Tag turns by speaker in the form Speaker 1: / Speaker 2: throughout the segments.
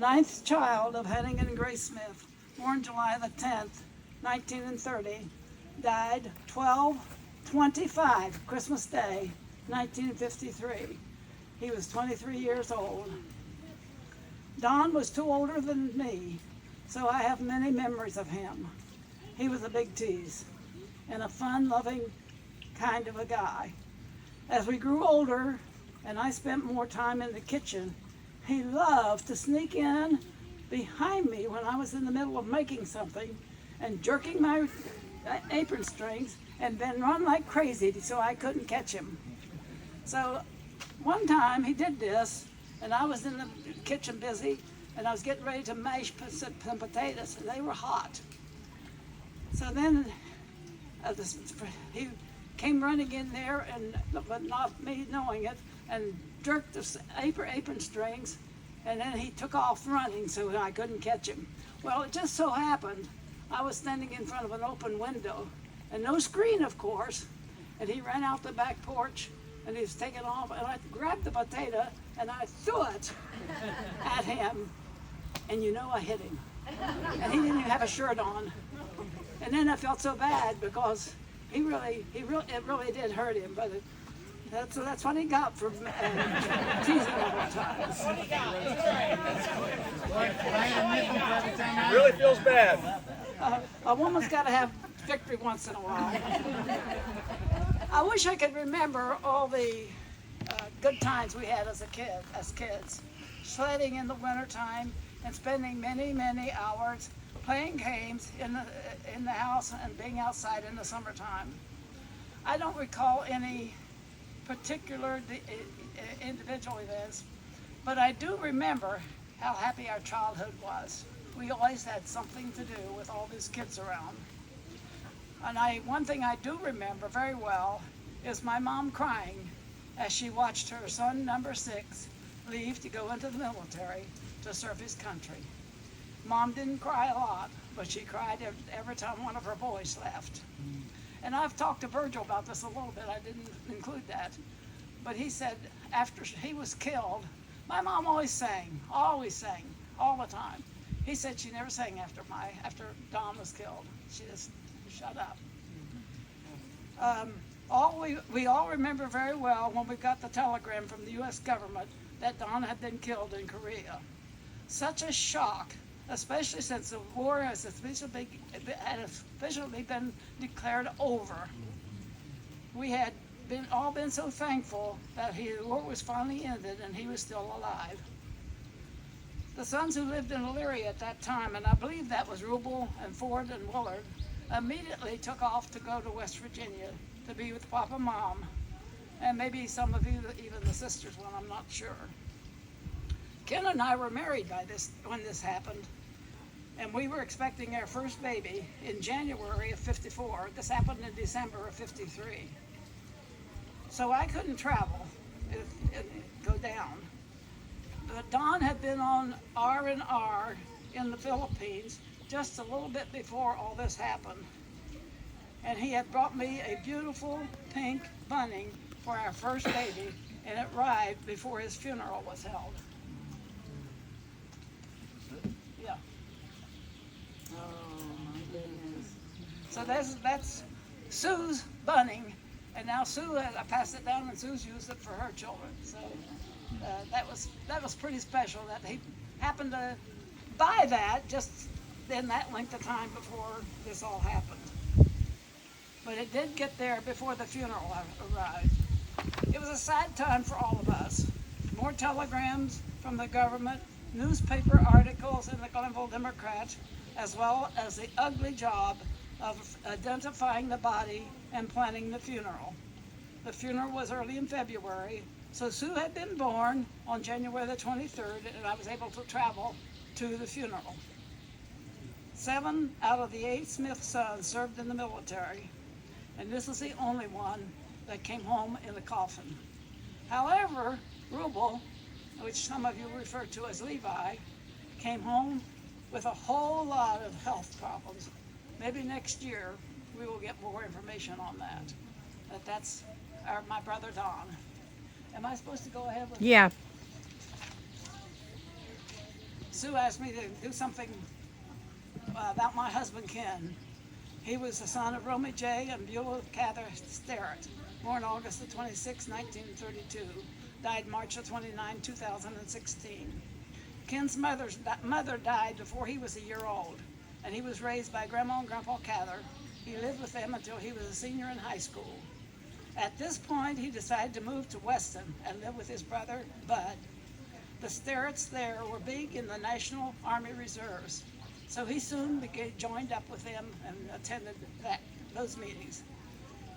Speaker 1: ninth child of Henning and Grace Smith, born July the 10th, 1930, died 12/25, Christmas Day, 1953. He was 23 years old. Don was 2 older than me, so I have many memories of him. He was a big tease and a fun-loving kind of a guy. As we grew older and I spent more time in the kitchen, he loved to sneak in behind me when I was in the middle of making something and jerking my apron strings and then run like crazy so I couldn't catch him. So one time he did this, and I was in the kitchen busy, and I was getting ready to mash some potatoes, and they were hot. So then he came running in there, but not me knowing it, and jerked the apron strings, and then he took off running so I couldn't catch him. Well, it just so happened I was standing in front of an open window, and no screen, of course, and he ran out the back porch, and he was taking off, and I grabbed the potato, and I threw it at him, and you know I hit him. And he didn't even have a shirt on. And then I felt so bad because it really did hurt him, but that's what he got for teasing all the time.
Speaker 2: Really feels bad.
Speaker 1: A woman's got to have victory once in a while. I wish I could remember all the good times we had as kids, sledding in the wintertime and spending many hours playing games in the house and being outside in the summertime. I don't recall any particular individual events, but I do remember how happy our childhood was. We always had something to do with all these kids around. And one thing I do remember very well is my mom crying as she watched her son, number 6, leave to go into the military to serve his country. Mom didn't cry a lot, but she cried every time one of her boys left. And I've talked to Virgil about this a little bit. I didn't include that. But he said after he was killed, my mom always sang, all the time. He said she never sang after Don was killed. She just shut up. We all remember very well when we got the telegram from the U.S. government that Don had been killed in Korea. Such a shock, especially since the war had officially been declared over. We had all been so thankful that the war was finally ended and he was still alive. The sons who lived in Elyria at that time, and I believe that was Rubel and Ford and Willard, immediately took off to go to West Virginia to be with Papa and Mom, and maybe some of you, even the sisters, when I'm not sure. Ken and I were married when this happened, and we were expecting our first baby in January of '54. This happened in December of '53. So I couldn't travel and go down. But Don had been on R&R in the Philippines just a little bit before all this happened. And he had brought me a beautiful pink bunny for our first baby, and it arrived before his funeral was held. Yeah. Oh my goodness. So that's Sue's bunny, and now Sue, I passed it down, and Sue's used it for her children. So that was pretty special that he happened to buy that just in that length of time before this all happened. But it did get there before the funeral arrived. It was a sad time for all of us. More telegrams from the government, newspaper articles in the Glenville Democrat, as well as the ugly job of identifying the body and planning the funeral. The funeral was early in February, so Sue had been born on January the 23rd, and I was able to travel to the funeral. 7 out of the 8 Smith sons served in the military, and this is the only one that came home in a coffin. However, Rubel, which some of you refer to as Levi, came home with a whole lot of health problems. Maybe next year we will get more information on that. But that's my brother Don. Am I supposed to go ahead with
Speaker 3: Yeah.
Speaker 1: Sue asked me to do something about my husband Ken. He was the son of Romy J. and Beulah Cather Sterrett, born August the 26, 1932, died March the 29, 2016. Ken's mother died before he was a year old, and he was raised by Grandma and Grandpa Cather. He lived with them until he was a senior in high school. At this point, he decided to move to Weston and live with his brother, Bud. The Sterretts there were big in the National Army Reserves, so he soon joined up with them and attended those meetings.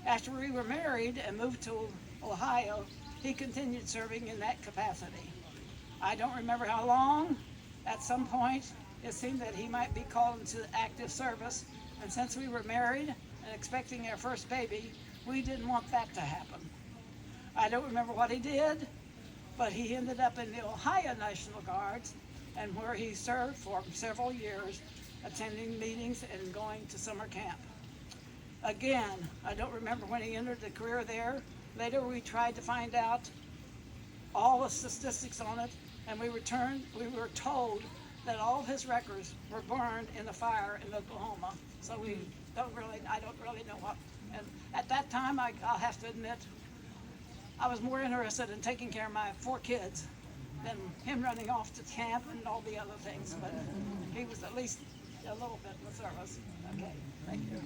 Speaker 1: After we were married and moved to Ohio, he continued serving in that capacity. I don't remember how long. At some point, it seemed that he might be called into active service, and since we were married and expecting our first baby, we didn't want that to happen. I don't remember what he did, but he ended up in the Ohio National Guards, and where he served for several years, attending meetings and going to summer camp. Again, I don't remember when he entered the career there. Later we tried to find out all the statistics on it, and we were told that all of his records were burned in a fire in Oklahoma. So I don't really know what. And at that time, I'll have to admit, I was more interested in taking care of my 4 kids than him running off to camp and all the other things. But he was at least a little bit in the service. Okay, thank you.